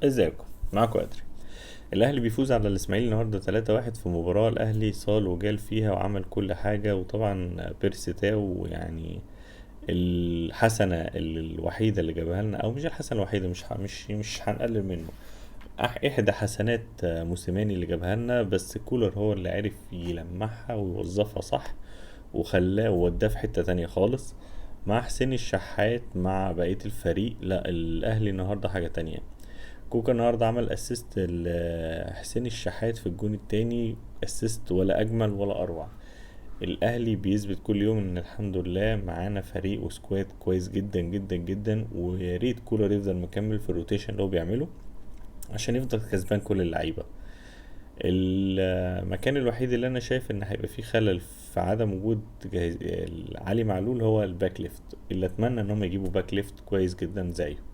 ازيكم؟ معاكم ادري. الاهلي بيفوز على الاسماعيلي النهارده 3-1 في مباراة الاهلي صال وجال فيها وعمل كل حاجة، وطبعا بيرسي تاو يعني الحسنة الوحيدة اللي جابها لنا، او مش الحسنة الوحيدة، مش هنقلل منه. احدى حسنات موسيماني اللي جابها لنا، بس كولر هو اللي عرف يلمعها ويوظفها صح، وخلاه ووداه في حتة تانية خالص. مع حسين الشحات مع بقية الفريق، لا الاهلي النهاردة حاجة تانية. كوكا النهارده عمل اسيست لحسين الشحات في الجون التاني، اسيست ولا اجمل ولا اروع. الاهلي بيثبت كل يوم ان الحمد لله معانا فريق وسكواد كويس جدا جدا جدا، ويا ريت كولر يفضل مكمل في الروتيشن اللي هو بيعمله عشان يفضل كسبان كل اللعيبه. المكان الوحيد اللي انا شايف ان هيبقى فيه خلل في عدم وجود علي معلول هو الباك ليفت، اللي اتمنى ان هم يجيبوا باك ليفت كويس جدا زيه.